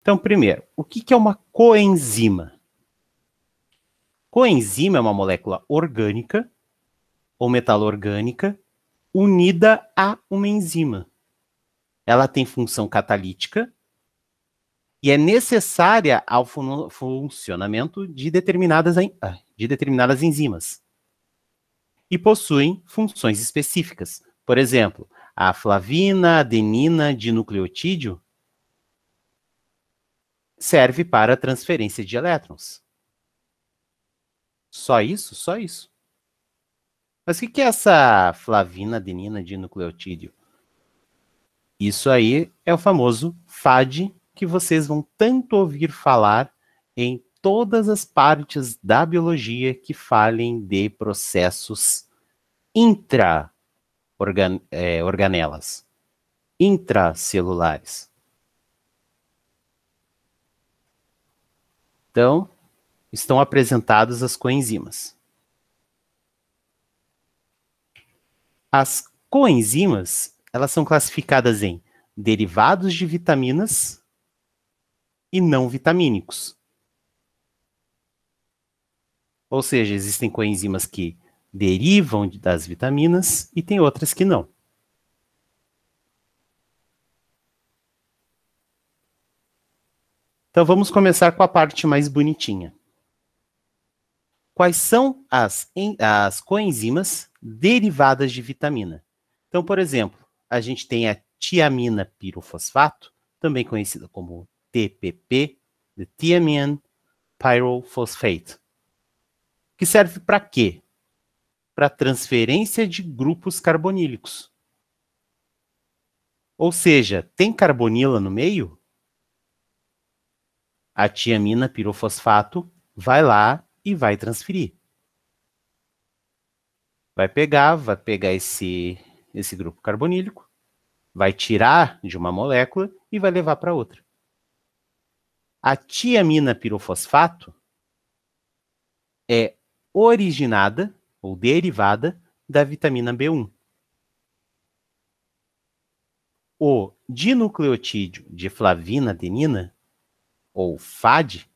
Então, primeiro, o que é uma coenzima? Coenzima é uma molécula orgânica ou metalorgânica unida a uma enzima. Ela tem função catalítica e é necessária ao funcionamento de determinadas enzimas. E possuem funções específicas. Por exemplo, a flavina, adenina dinucleotídeo serve para a transferência de elétrons. Só isso? Só isso. Mas o que é essa flavina, adenina dinucleotídeo? Isso aí é o famoso FAD, que vocês vão tanto ouvir falar em todas as partes da biologia que falem de processos intra-organelas, intracelulares. Então, estão apresentadas as coenzimas. As coenzimas, elas são classificadas em derivados de vitaminas e não vitamínicos. Ou seja, existem coenzimas que derivam das vitaminas e tem outras que não. Então vamos começar com a parte mais bonitinha. Quais são as coenzimas derivadas de vitamina? Então, por exemplo, a gente tem a tiamina pirofosfato, também conhecida como TPP, de thiamine pyrophosphate, que serve para quê? Para transferência de grupos carbonílicos. Ou seja, tem carbonila no meio? A tiamina pirofosfato vai lá e vai transferir. Vai pegar esse grupo carbonílico, vai tirar de uma molécula e vai levar para outra. A tiamina pirofosfato é originada ou derivada da vitamina B1. O dinucleotídeo de flavina adenina, ou FAD,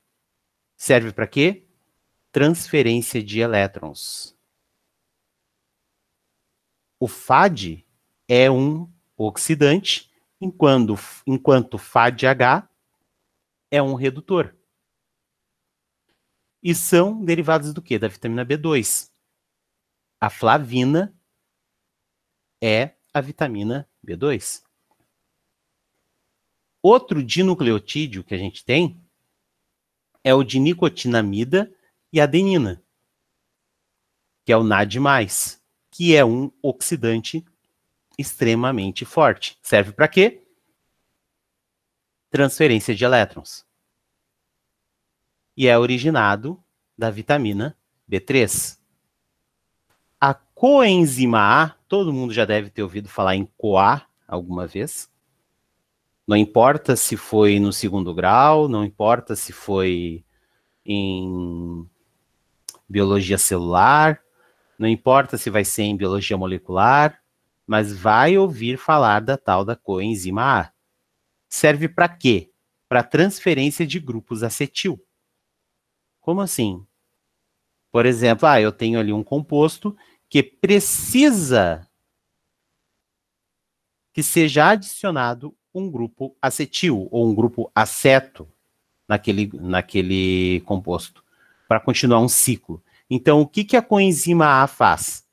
serve para quê? Transferência de elétrons. O FAD é um oxidante, enquanto FADH é um redutor. E são derivados do quê? Da vitamina B2. A flavina é a vitamina B2. Outro dinucleotídeo que a gente tem é o de nicotinamida e adenina, que é o NAD+, que é um oxidante extremamente forte. Serve para quê? Transferência de elétrons. E é originado da vitamina B3. A coenzima A, todo mundo já deve ter ouvido falar em CoA alguma vez. Não importa se foi no segundo grau, não importa se foi em biologia celular, não importa se vai ser em biologia molecular, mas vai ouvir falar da tal da coenzima A. Serve para quê? Para transferência de grupos acetil. Como assim? Por exemplo, eu tenho ali um composto que precisa que seja adicionado um grupo acetil ou um grupo aceto naquele composto, para continuar um ciclo. Então, o que a coenzima A faz?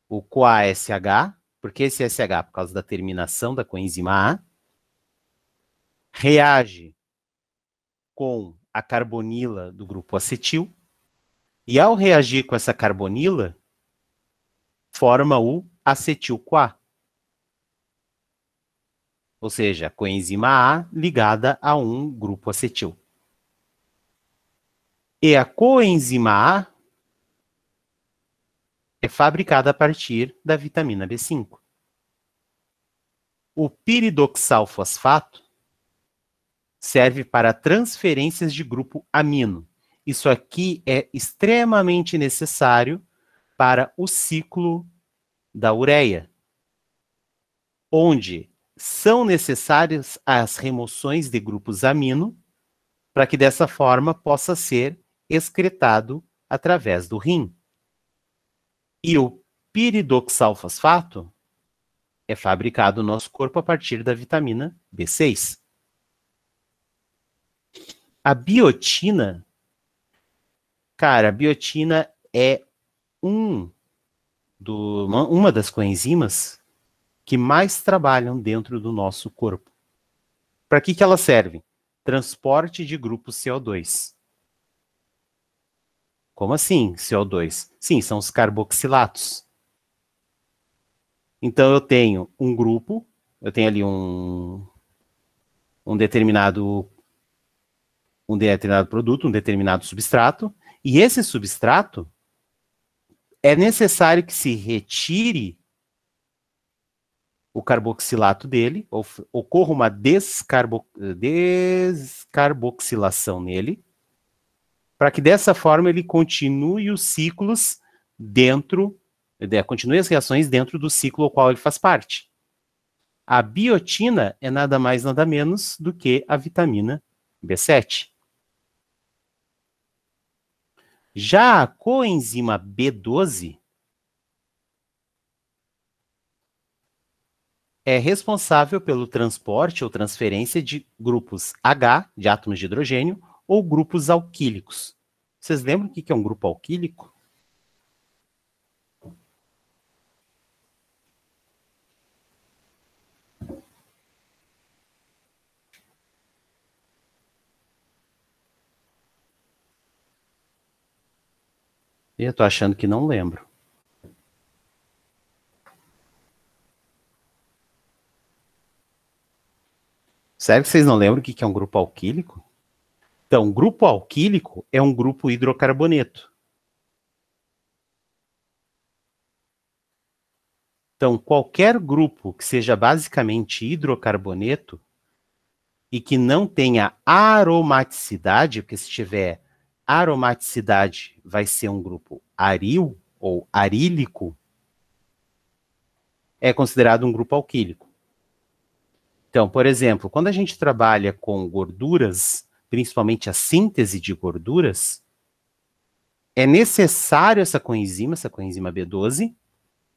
O CoASH, porque esse SH, por causa da terminação da coenzima A, reage com a carbonila do grupo acetil, e ao reagir com essa carbonila, forma o acetil-CoA. Ou seja, a coenzima A ligada a um grupo acetil. E a coenzima A é fabricada a partir da vitamina B5. O piridoxal-fosfato serve para transferências de grupo amino. Isso aqui é extremamente necessário para o ciclo da ureia, onde são necessárias as remoções de grupos amino para que dessa forma possa ser excretado através do rim. E o piridoxalfosfato é fabricado no nosso corpo a partir da vitamina B6. A biotina, cara, a biotina é uma das coenzimas que mais trabalham dentro do nosso corpo. Para que elas servem? Transporte de grupo CO2. Como assim, CO2? Sim, são os carboxilatos. Então, eu tenho um grupo, eu tenho ali um determinado produto, um determinado substrato, e esse substrato é necessário que se retire o carboxilato dele, ou ocorra uma descarboxilação nele, para que dessa forma ele continue os ciclos continue as reações dentro do ciclo ao qual ele faz parte. A biotina é nada mais, nada menos do que a vitamina B7. Já a coenzima B12 é responsável pelo transporte ou transferência de grupos H, de átomos de hidrogênio, ou grupos alquílicos. Vocês lembram o que é um grupo alquílico? Eu estou achando que não lembro. Sério que vocês não lembram o que é um grupo alquílico? Então, grupo alquílico é um grupo hidrocarboneto. Então, qualquer grupo que seja basicamente hidrocarboneto e que não tenha aromaticidade, porque se tiver aromaticidade vai ser um grupo aril ou arílico, é considerado um grupo alquílico. Então, por exemplo, quando a gente trabalha com gorduras, principalmente a síntese de gorduras, é necessário essa coenzima B12,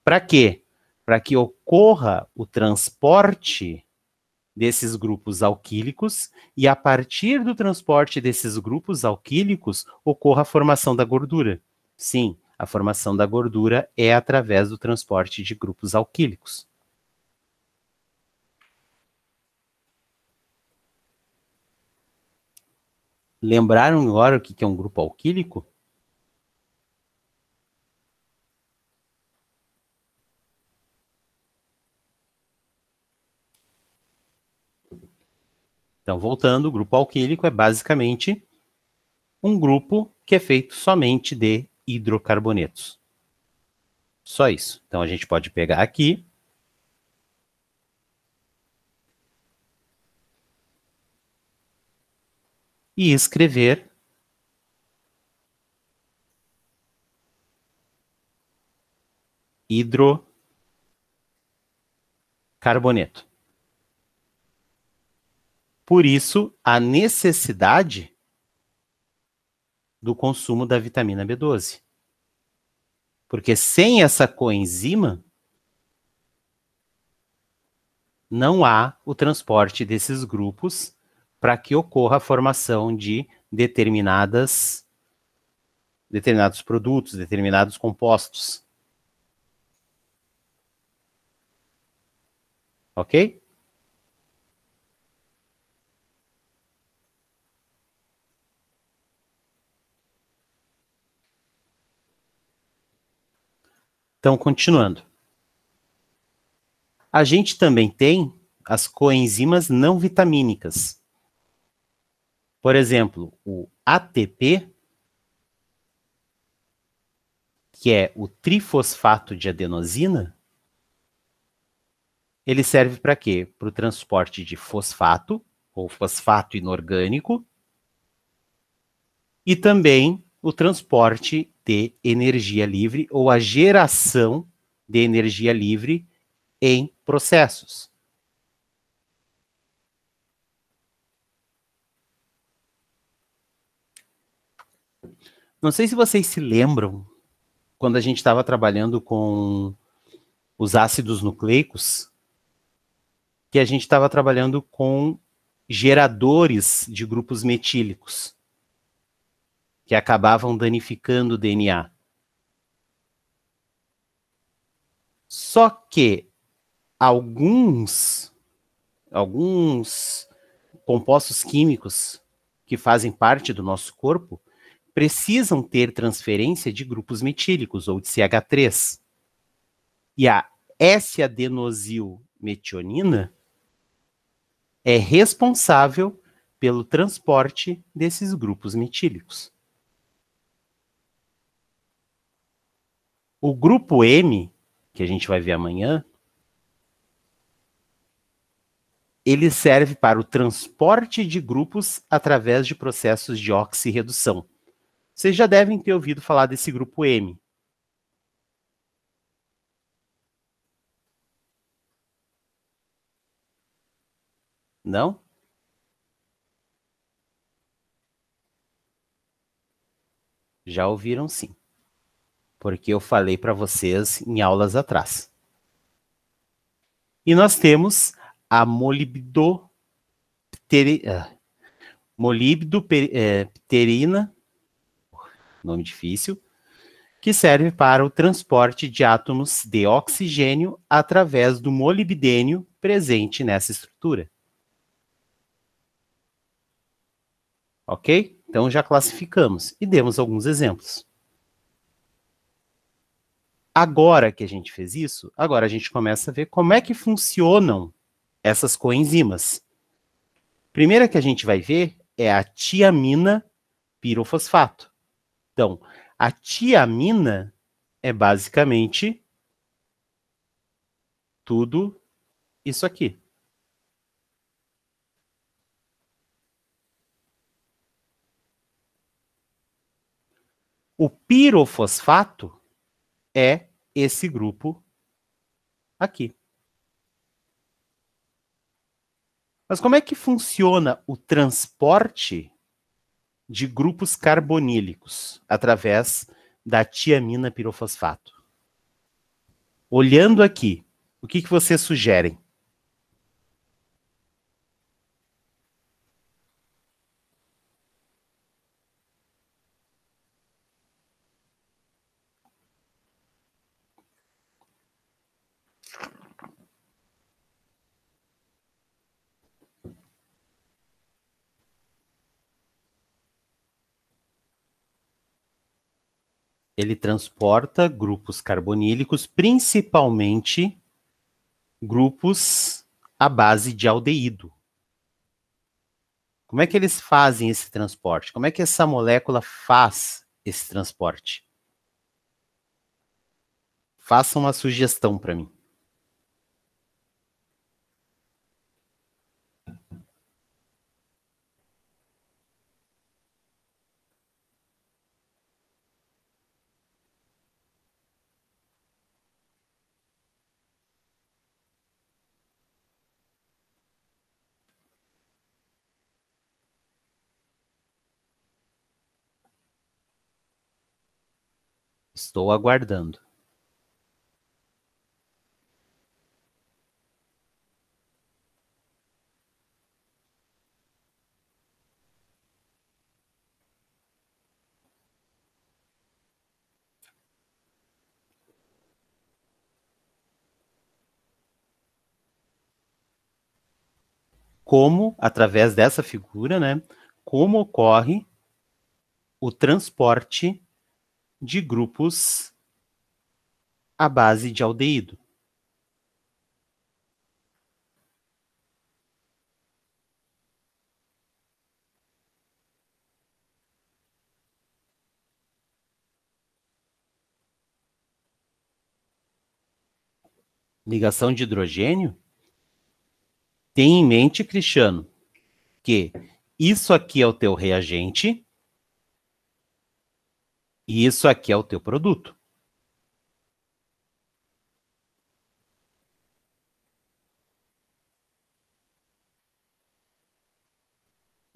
para quê? Para que ocorra o transporte desses grupos alquílicos e a partir do transporte desses grupos alquílicos ocorra a formação da gordura. Sim, a formação da gordura é através do transporte de grupos alquílicos. Lembraram agora o que é um grupo alquílico? Então, voltando, o grupo alquílico é basicamente um grupo que é feito somente de hidrocarbonetos. Só isso. Então, a gente pode pegar aqui e escrever hidrocarboneto. Por isso, a necessidade do consumo da vitamina B12. Porque sem essa coenzima, não há o transporte desses grupos para que ocorra a formação de determinados produtos, determinados compostos. Ok? Então, continuando. A gente também tem as coenzimas não vitamínicas. Por exemplo, o ATP, que é o trifosfato de adenosina, ele serve para quê? Para o transporte de fosfato, ou fosfato inorgânico, e também o transporte de energia livre, ou a geração de energia livre em processos. Não sei se vocês se lembram, quando a gente estava trabalhando com os ácidos nucleicos, que a gente estava trabalhando com geradores de grupos metílicos, que acabavam danificando o DNA. Só que alguns compostos químicos que fazem parte do nosso corpo precisam ter transferência de grupos metílicos, ou de CH3. E a S-adenosilmetionina é responsável pelo transporte desses grupos metílicos. O grupo M, que a gente vai ver amanhã, ele serve para o transporte de grupos através de processos de oxirredução. Vocês já devem ter ouvido falar desse grupo M. Não? Já ouviram sim. Porque eu falei para vocês em aulas atrás. E nós temos a molibdopterina, nome difícil, que serve para o transporte de átomos de oxigênio através do molibdênio presente nessa estrutura. Ok? Então já classificamos e demos alguns exemplos. Agora que a gente fez isso, agora a gente começa a ver como é que funcionam essas coenzimas. Primeira que a gente vai ver é a tiamina pirofosfato. Então, a tiamina é basicamente tudo isso aqui. O pirofosfato é esse grupo aqui. Mas como é que funciona o transporte de grupos carbonílicos através da tiamina pirofosfato? Olhando aqui, o que vocês sugerem? Ele transporta grupos carbonílicos, principalmente grupos à base de aldeído. Como é que eles fazem esse transporte? Como é que essa molécula faz esse transporte? Faça uma sugestão para mim. Estou aguardando. Como, através dessa figura, né, como ocorre o transporte de grupos à base de aldeído. Ligação de hidrogênio? Tem em mente, Cristiano, que isso aqui é o teu reagente e isso aqui é o teu produto.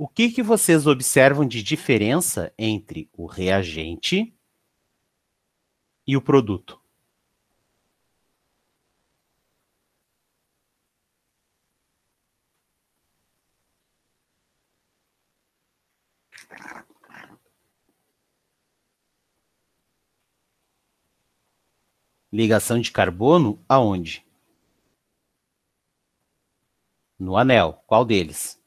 O que que vocês observam de diferença entre o reagente e o produto? Ligação de carbono aonde? No anel. Qual deles?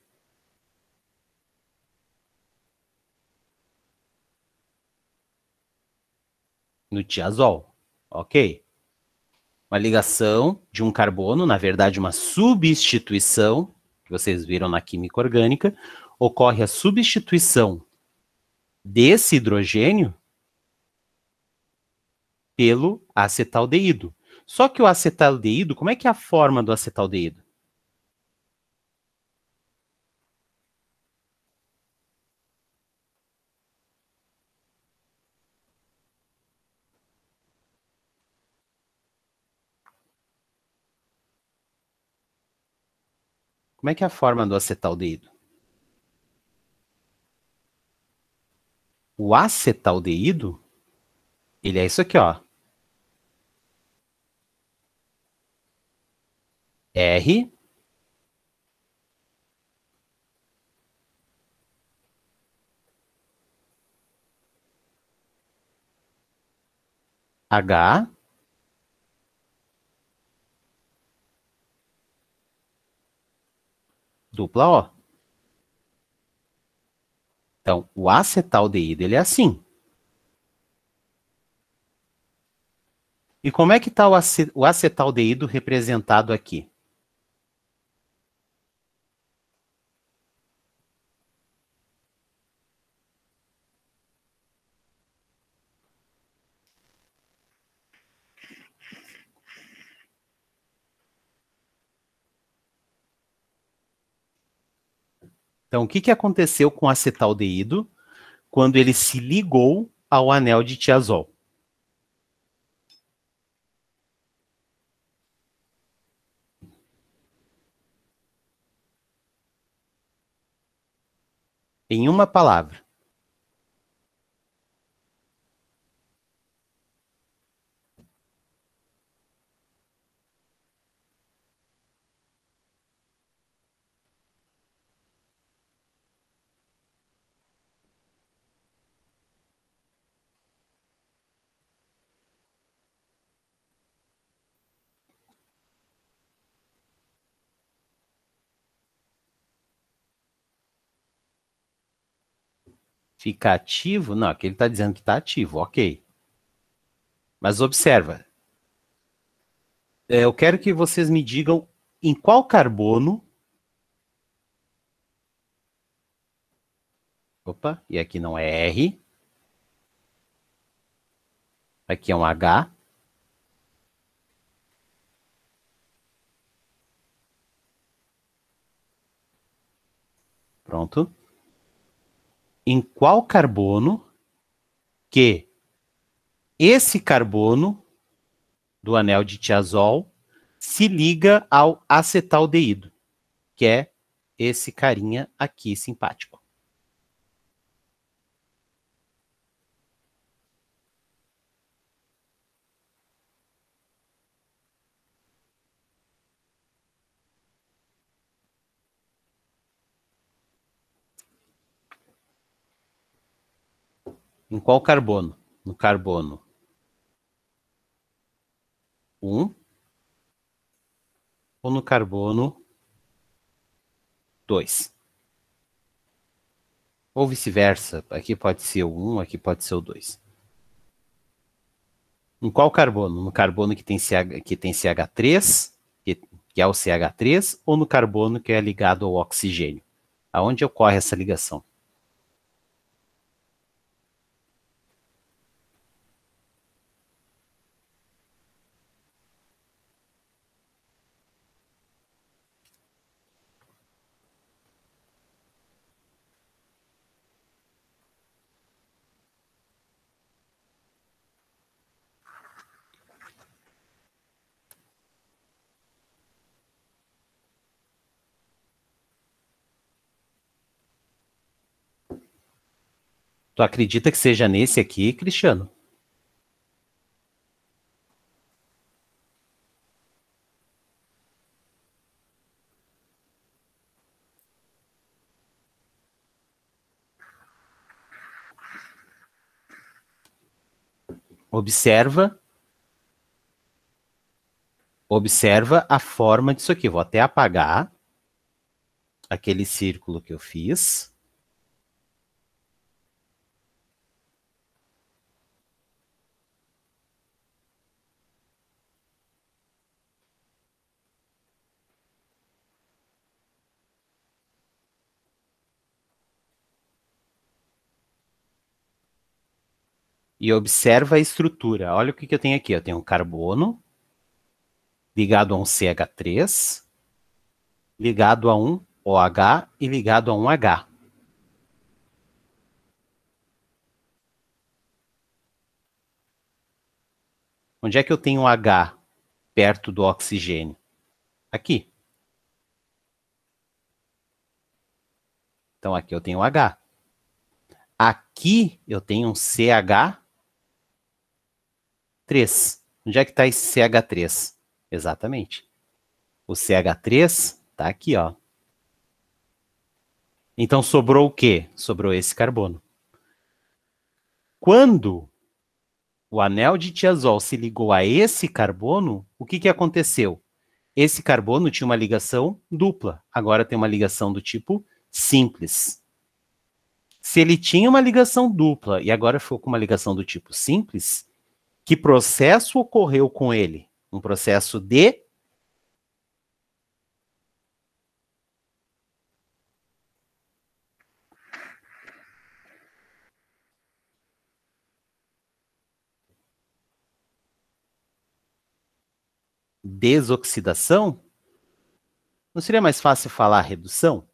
No tiazol. Ok. Uma ligação de um carbono, na verdade, uma substituição, que vocês viram na química orgânica, ocorre a substituição desse hidrogênio pelo acetaldeído. Só que o acetaldeído, como é que é a forma do acetaldeído? Como é que é a forma do acetaldeído? O acetaldeído, ele é isso aqui, ó. R, H, dupla O. Então, o acetaldeído, ele é assim. E como é que está o acetaldeído representado aqui? Então, o que que aconteceu com o acetaldeído quando ele se ligou ao anel de tiazol? Em uma palavra. Fica ativo? Não, aqui ele está dizendo que está ativo, ok. Mas observa, eu quero que vocês me digam em qual carbono. Opa, e aqui não é R. Aqui é um H. Pronto. Em qual carbono que esse carbono do anel de tiazol se liga ao acetaldeído, que é esse carinha aqui simpático. Em qual carbono? No carbono 1 ou no carbono 2? Ou vice-versa. Aqui pode ser o 1, aqui pode ser o 2. Em qual carbono? No carbono que tem CH3, que é o CH3, ou no carbono que é ligado ao oxigênio? Aonde ocorre essa ligação? Tu acredita que seja nesse aqui, Cristiano? Observa a forma disso aqui. Vou até apagar aquele círculo que eu fiz. E observa a estrutura. Olha o que eu tenho aqui. Eu tenho um carbono ligado a um CH3, ligado a um OH e ligado a um H. Onde é que eu tenho um H perto do oxigênio? Aqui. Então aqui eu tenho um H. Aqui eu tenho um CH3. Onde é que está esse CH3? Exatamente. O CH3 está aqui, ó. Então sobrou o quê? Sobrou esse carbono. Quando o anel de tiazol se ligou a esse carbono, o que aconteceu? Esse carbono tinha uma ligação dupla. Agora tem uma ligação do tipo simples. Se ele tinha uma ligação dupla e agora ficou com uma ligação do tipo simples, que processo ocorreu com ele? Um processo de desoxidação? Não seria mais fácil falar redução?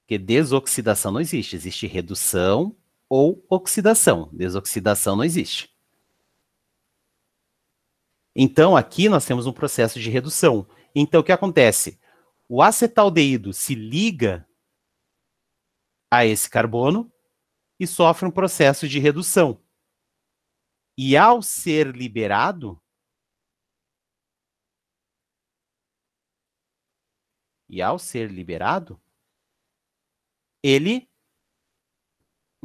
Porque desoxidação não existe. Existe redução ou oxidação. Desoxidação não existe. Então, aqui nós temos um processo de redução. Então, o que acontece? O acetaldeído se liga a esse carbono e sofre um processo de redução. E ao ser liberado, ele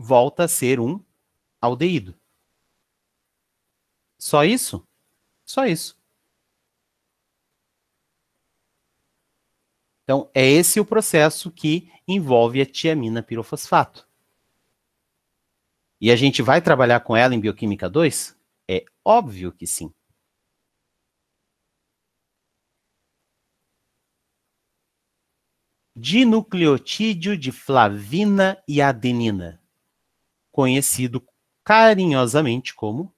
volta a ser um aldeído. Só isso? Só isso. Então, é esse o processo que envolve a tiamina pirofosfato. E a gente vai trabalhar com ela em Bioquímica 2? É óbvio que sim. Dinucleotídeo de flavina e adenina, conhecido carinhosamente como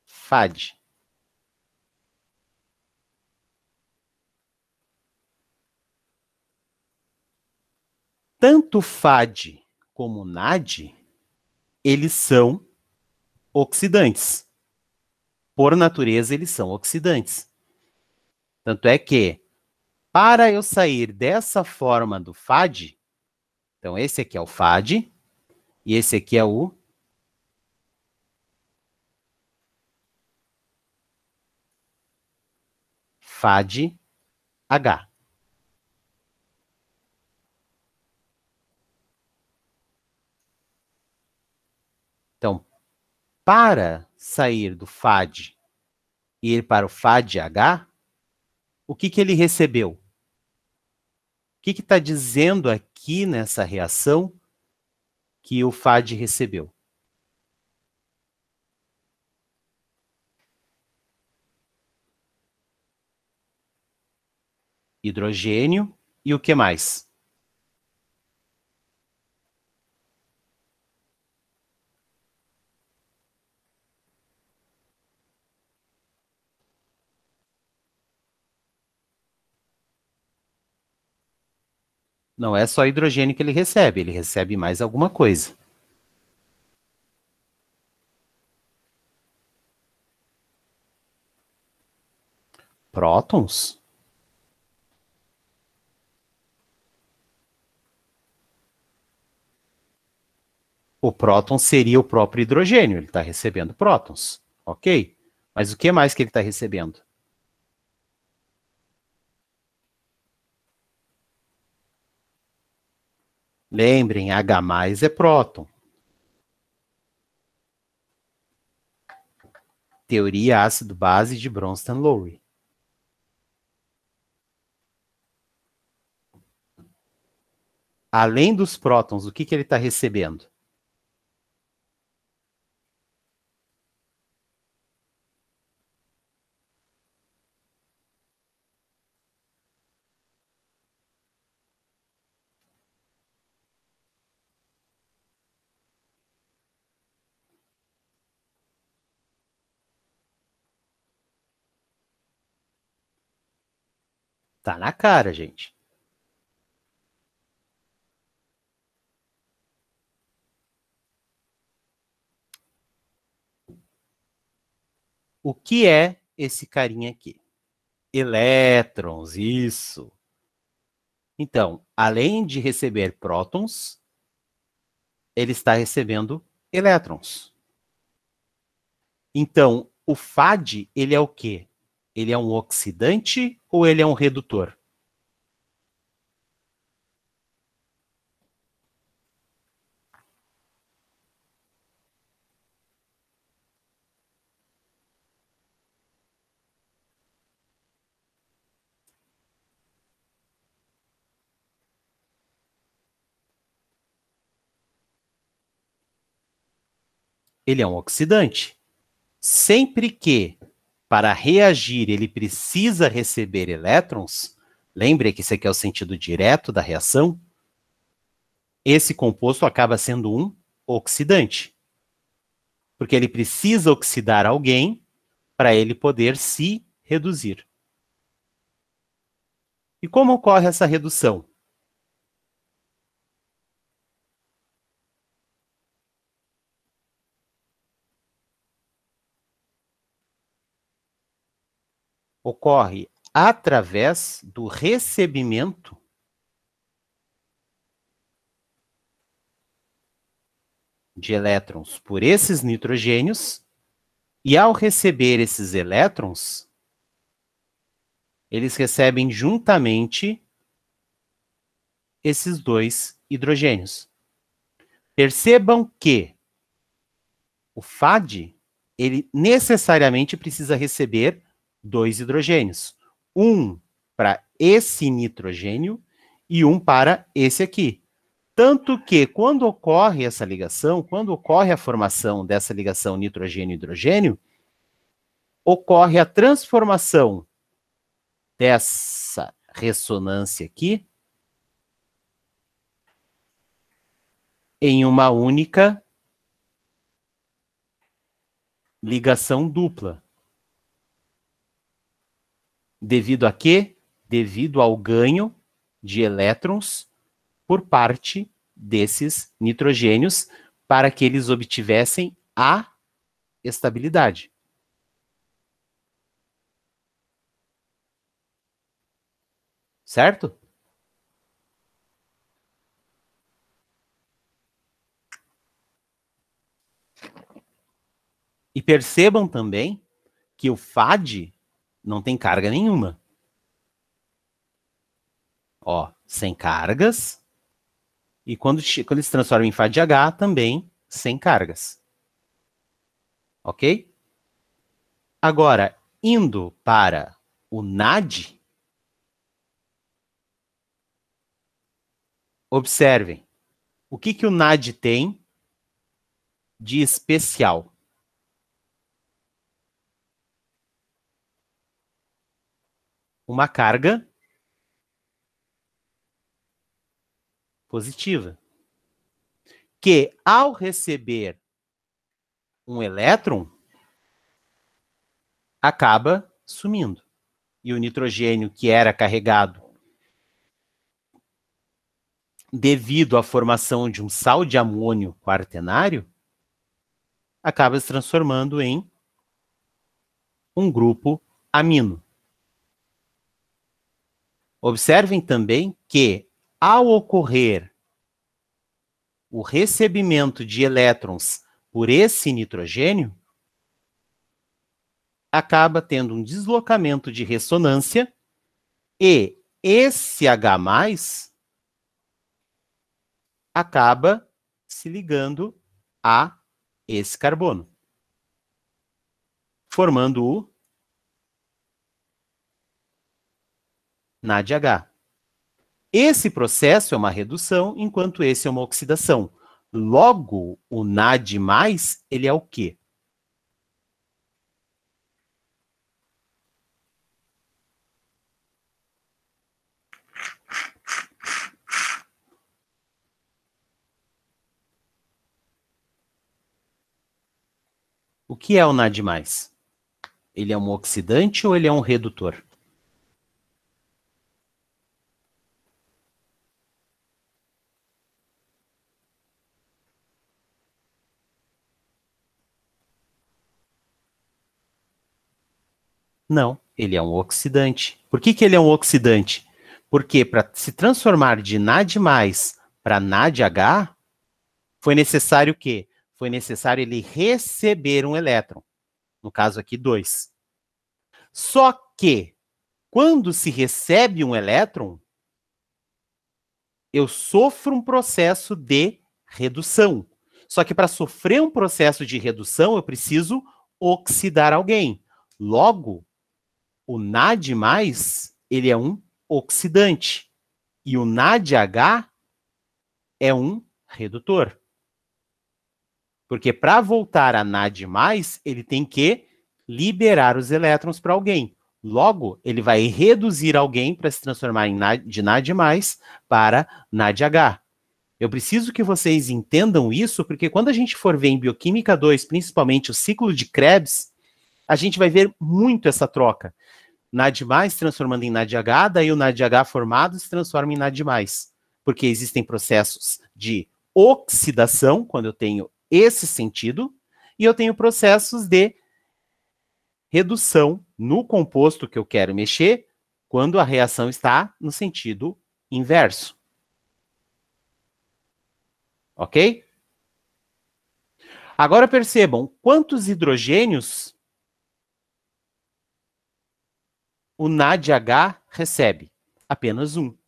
FAD. Tanto FAD como NAD, eles são oxidantes. Por natureza, eles são oxidantes. Tanto é que, para eu sair dessa forma do FAD, então esse aqui é o FAD, e esse aqui é o FAD-H. Então, para sair do FAD e ir para o FAD-H, o que ele recebeu? O que está dizendo aqui nessa reação que o FAD recebeu? Hidrogênio e o que mais? Não é só hidrogênio que ele recebe mais alguma coisa. prótons? O próton seria o próprio hidrogênio, ele está recebendo prótons, ok? Mas o que mais que ele está recebendo? Lembrem, H+ é próton. Teoria ácido-base de Bronsted-Lowry. Além dos prótons, o que ele está recebendo? Tá na cara, gente. O que é esse carinha aqui? Elétrons, isso. Então, além de receber prótons, ele está recebendo elétrons. Então, o FAD, ele é o quê? Ele é um oxidante ou ele é um redutor? Ele é um oxidante. Sempre que, para reagir, ele precisa receber elétrons, lembre que esse aqui é o sentido direto da reação, esse composto acaba sendo um oxidante. Porque ele precisa oxidar alguém para ele poder se reduzir. E como ocorre essa redução? Ocorre através do recebimento de elétrons por esses nitrogênios, e ao receber esses elétrons, eles recebem juntamente esses dois hidrogênios. Percebam que o FAD, ele necessariamente precisa receber dois hidrogênios. Um para esse nitrogênio e um para esse aqui. Tanto que, quando ocorre essa ligação, quando ocorre a formação dessa ligação nitrogênio-hidrogênio, ocorre a transformação dessa ressonância aqui em uma única ligação dupla. Devido a quê? Devido ao ganho de elétrons por parte desses nitrogênios para que eles obtivessem a estabilidade. Certo? E percebam também que o FAD não tem carga nenhuma. Ó, sem cargas. E quando ele se transforma em FADH, também sem cargas. Ok? Agora, indo para o NAD, observem. O que o NAD tem de especial? Uma carga positiva, que ao receber um elétron, acaba sumindo. E o nitrogênio que era carregado devido à formação de um sal de amônio quaternário, acaba se transformando em um grupo amino. Observem também que, ao ocorrer o recebimento de elétrons por esse nitrogênio, acaba tendo um deslocamento de ressonância e esse H+, acaba se ligando a esse carbono, formando o NADH. Esse processo é uma redução, enquanto esse é uma oxidação. Logo, o NAD+, ele é o quê? O que é o NAD+? Ele é um oxidante ou ele é um redutor? Não, ele é um oxidante. Por que ele é um oxidante? Porque para se transformar de NAD+ para NADH, foi necessário o quê? Foi necessário ele receber um elétron. No caso aqui, 2. Só que, quando se recebe um elétron, eu sofro um processo de redução. Só que para sofrer um processo de redução, eu preciso oxidar alguém. Logo, o NAD+, ele é um oxidante. E o NADH é um redutor. Porque para voltar a NAD+, ele tem que liberar os elétrons para alguém. Logo, ele vai reduzir alguém para se transformar de NAD+ para NADH. Eu preciso que vocês entendam isso, porque quando a gente for ver em Bioquímica 2, principalmente o ciclo de Krebs, a gente vai ver muito essa troca. NAD+ transformando em NADH, daí o NADH formado se transforma em NAD+. Porque existem processos de oxidação, quando eu tenho esse sentido, e eu tenho processos de redução no composto que eu quero mexer, quando a reação está no sentido inverso. Ok? Agora percebam, quantos hidrogênios o NADH recebe? Apenas um.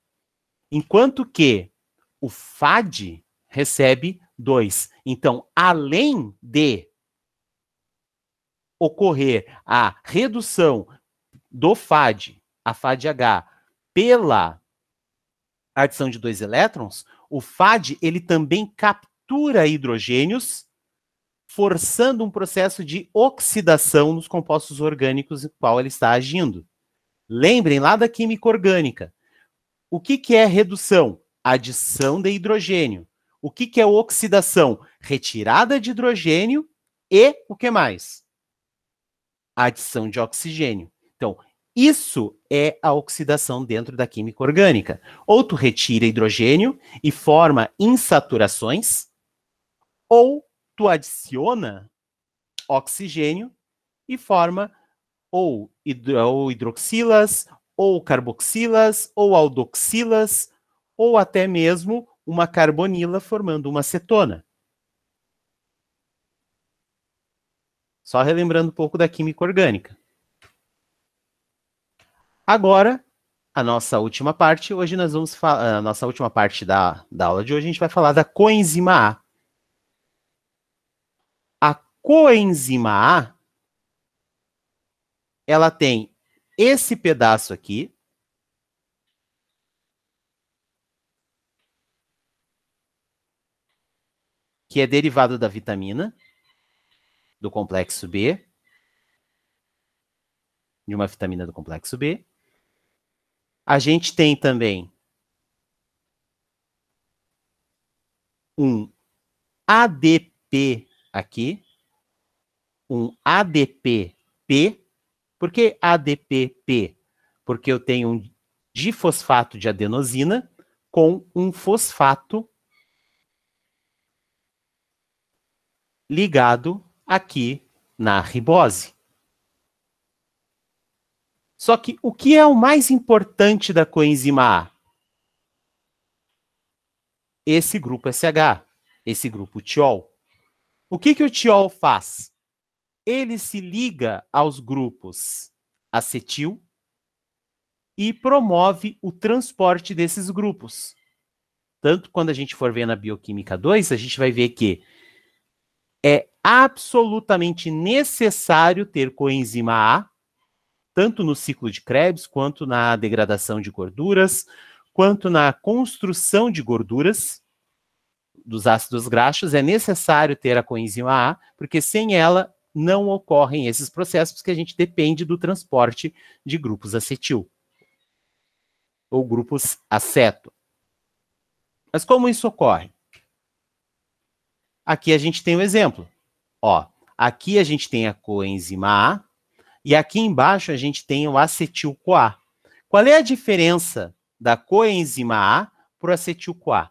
Enquanto que o FAD recebe 2. Então, além de ocorrer a redução do FAD, a FADH, pela adição de 2 elétrons, o FAD ele também captura hidrogênios, forçando um processo de oxidação nos compostos orgânicos em qual ele está agindo. Lembrem lá da química orgânica. O que é redução? Adição de hidrogênio. O que é oxidação? Retirada de hidrogênio e o que mais? Adição de oxigênio. Então, isso é a oxidação dentro da química orgânica. Ou tu retira hidrogênio e forma insaturações, ou tu adiciona oxigênio e forma ou hidroxilas, ou carboxilas, ou aldoxilas, ou até mesmo uma carbonila formando uma cetona. Só relembrando um pouco da química orgânica. Agora, a nossa última parte, hoje nós vamos falar, a nossa última parte da aula de hoje, a gente vai falar da coenzima A. A coenzima A, ela tem esse pedaço aqui, que é derivado da vitamina, do complexo B, de uma vitamina do complexo B. A gente tem também um ADP aqui, um ADP-P. Por que ADP-P? Porque eu tenho um difosfato de adenosina com um fosfato ligado aqui na ribose. Só que o que é o mais importante da coenzima A? Esse grupo SH, esse grupo tiol. O que o tiol faz? Ele se liga aos grupos acetil e promove o transporte desses grupos. Tanto quando a gente for ver na bioquímica 2, a gente vai ver que é absolutamente necessário ter coenzima A, tanto no ciclo de Krebs, quanto na degradação de gorduras, quanto na construção de gorduras dos ácidos graxos, é necessário ter a coenzima A, porque sem ela não ocorrem esses processos, que a gente depende do transporte de grupos acetil ou grupos aceto. Mas como isso ocorre? Aqui a gente tem um exemplo. Ó, aqui a gente tem a coenzima A e aqui embaixo a gente tem o acetil-CoA. Qual é a diferença da coenzima A para o acetil-CoA?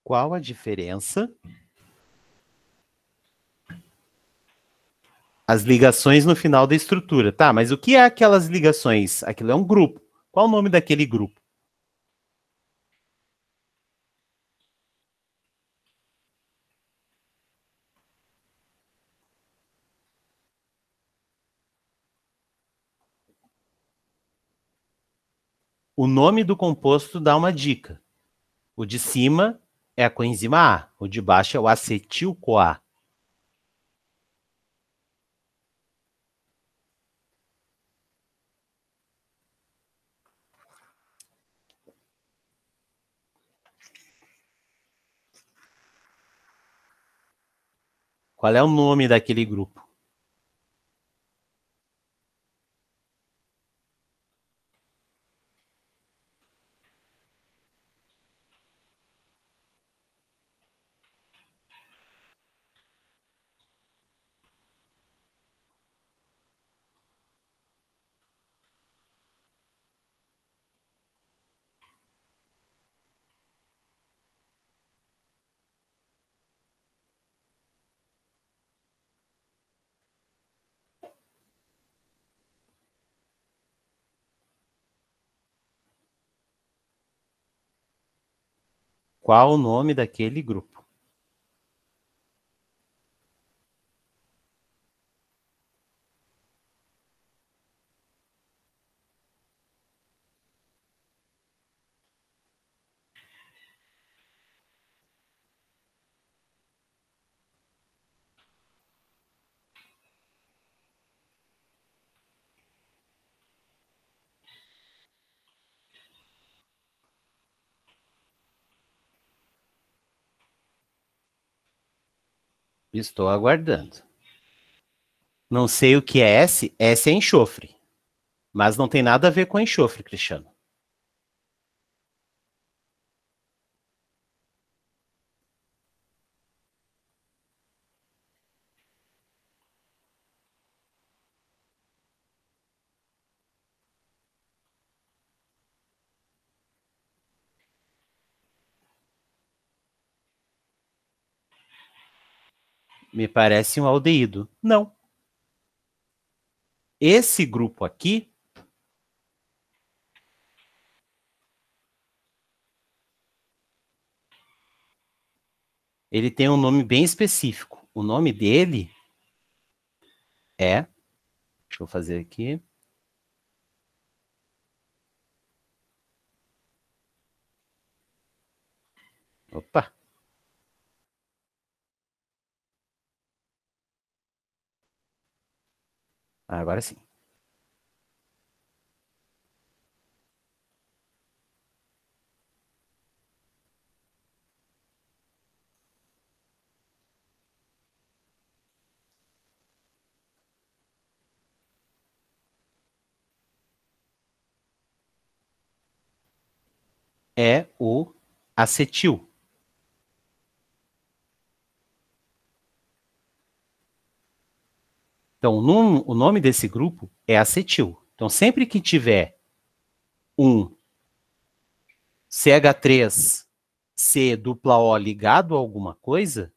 Qual a diferença? As ligações no final da estrutura. Tá, mas o que é aquelas ligações? Aquilo é um grupo. Qual o nome daquele grupo? O nome do composto dá uma dica. O de cima é a coenzima A, o de baixo é o acetil-CoA. Qual é o nome daquele grupo? Qual o nome daquele grupo? Estou aguardando. Não sei o que é S. S é enxofre. Mas não tem nada a ver com enxofre, Cristiano. Me parece um aldeído. Não. Esse grupo aqui, ele tem um nome bem específico. O nome dele é... Deixa eu fazer aqui. Opa. Agora sim. É o acetil. Então, o nome desse grupo é acetil. Então, sempre que tiver um CH3C dupla O ligado a alguma coisa,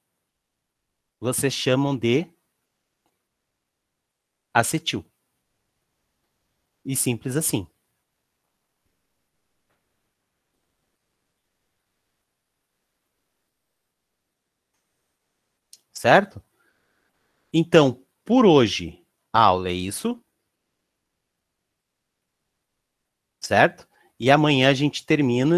vocês chamam de acetil. E simples assim. Certo? Então, por hoje, a aula é isso. Certo? E amanhã a gente termina